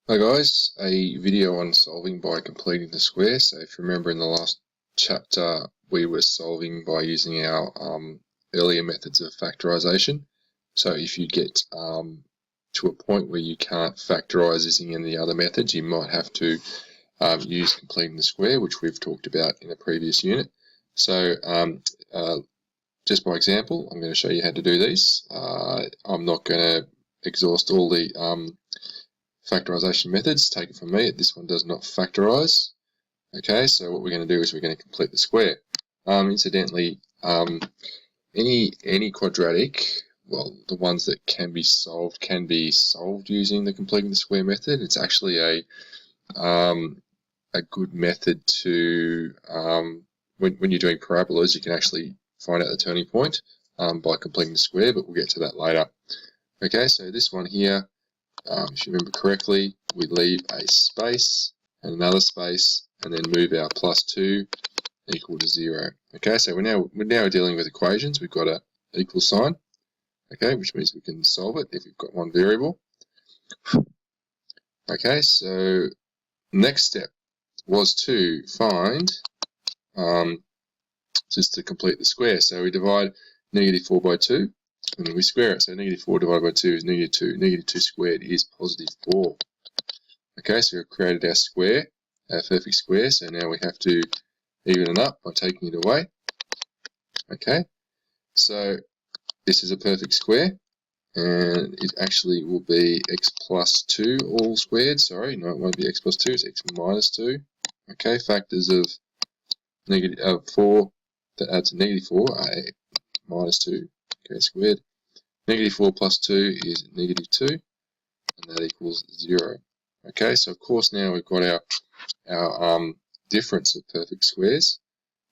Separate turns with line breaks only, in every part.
Hi guys, a video on solving by completing the square. So if you remember in the last chapter we were solving by using our earlier methods of factorization. So if you get to a point where you can't factorize using any other methods, you might have to use completing the square, which we've talked about in a previous unit. So just by example, I'm going to show you how to do these. I'm not going to exhaust all the factorization methods. Take it from me, this one does not factorize. Okay, so what we're going to do is we're going to complete the square. Incidentally, any quadratic, well, the ones that can be solved using the completing the square method. It's actually a good method to when you're doing parabolas, you can actually find out the turning point by completing the square, but we'll get to that later. Okay, so this one here, if you remember correctly, we leave a space and another space and then move our +2 equal to 0. Okay, so we're now dealing with equations. We've got an equal sign, okay, which means we can solve it if we've got one variable. Okay, so next step was to find, just to complete the square. So we divide -4 by 2. And then we square it, so -4 divided by 2 is -2. -2 squared is +4. Okay, so we've created our square, our perfect square, so now we have to even it up by taking it away. Okay, so this is a perfect square, and it actually will be x plus 2 all squared. Sorry, no, it won't be x plus 2, it's x minus 2. Okay, factors of 4 that add to -4 are minus 2. Okay, squared. -4 plus 2 is -2, and that equals 0. Okay, so of course now we've got our difference of perfect squares.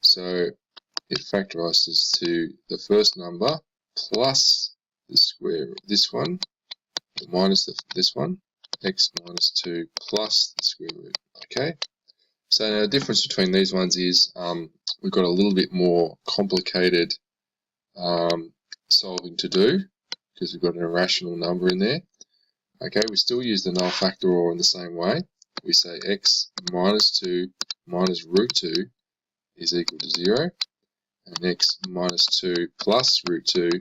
So it factorizes to the first number plus the square of this one, minus this one, x minus 2 plus the square root. Okay, so now the difference between these ones is we've got a little bit more complicated solving to do, because we've got an irrational number in there. Okay, we still use the null factor or in the same way. We say x minus 2 minus root 2 is equal to 0, and x minus 2 plus root 2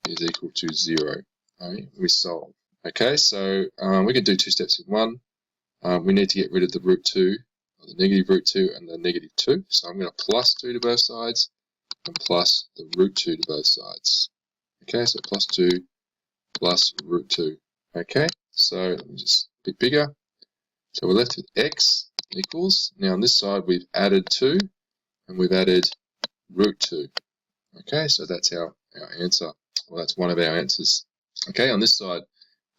is equal to 0. Okay, we solve. Okay, so we can do two steps in one. We need to get rid of the root 2, or the negative root 2 and the -2. So I'm going to plus 2 to both sides and plus the root 2 to both sides. Okay, so plus 2 plus root 2. Okay, so let me just a bit bigger. So we're left with x equals, now on this side we've added 2 and we've added root 2. Okay, so that's our answer. Well, that's one of our answers. Okay, on this side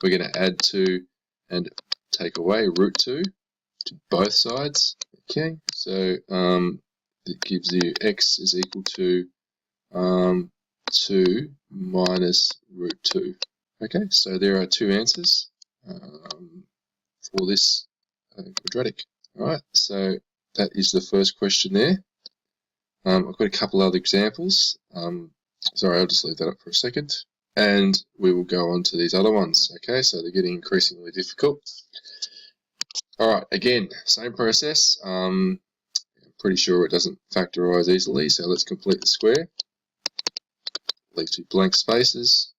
we're going to add 2 and take away root 2 to both sides. Okay, so it gives you x is equal to 2 minus root 2. Okay, so there are two answers for this quadratic. Alright, so that is the first question there. I've got a couple other examples. Sorry, I'll just leave that up for a second. And we will go on to these other ones. Okay, so they're getting increasingly difficult. Alright, again, same process. I'm pretty sure it doesn't factorize easily, so let's complete the square. Leave two blank spaces.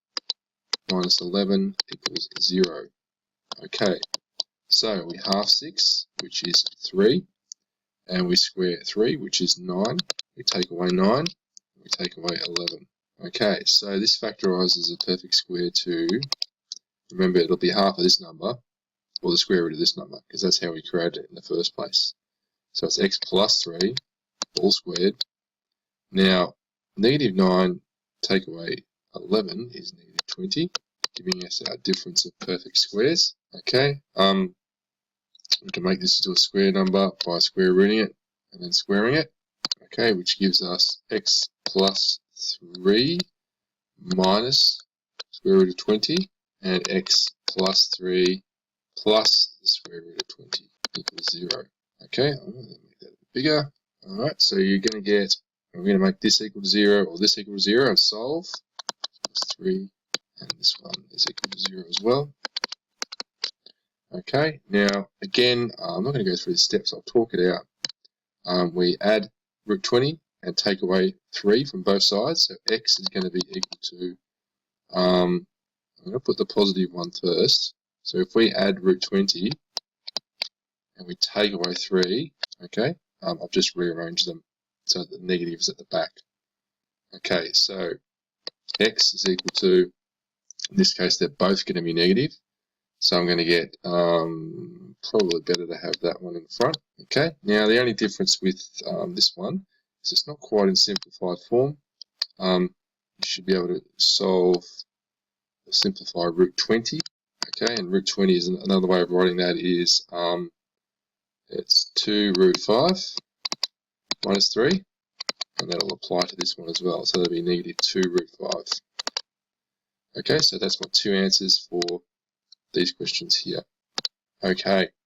Minus 11 equals 0. Okay, so we half 6, which is 3, and we square 3, which is 9. We take away 9, we take away 11. Okay, so this factorizes a perfect square to, remember, it'll be half of this number, or the square root of this number, because that's how we created it in the first place. So it's x plus 3, all squared. Now, -9 take away 11 is -20, giving us our difference of perfect squares. Okay, we can make this into a square number by square rooting it and then squaring it. Okay, which gives us x plus 3 minus square root of 20 and x plus 3 plus the square root of 20 equals 0. Okay, I'm going to make that a bit bigger. Alright, so you're going to get, we're going to make this equal to 0 or this equal to 0 and solve. Plus 3, and this one is equal to 0 as well. Okay, now again, I'm not going to go through the steps, I'll talk it out. We add root 20 and take away 3 from both sides, so x is going to be equal to, I'm going to put the positive one first. So if we add root 20 and we take away 3, okay, I've just rearranged them so that the negative is at the back. Okay, so x is equal to, in this case, they're both going to be negative. So I'm going to get, probably better to have that one in front. Okay, now the only difference with this one is it's not quite in simplified form. You should be able to solve or simplify root 20. Okay, and root 20 is another way of writing that is it's 2 root 5 minus 3, and that'll apply to this one as well. So that'll be negative 2 root 5. Okay, so that's my two answers for these questions here. Okay.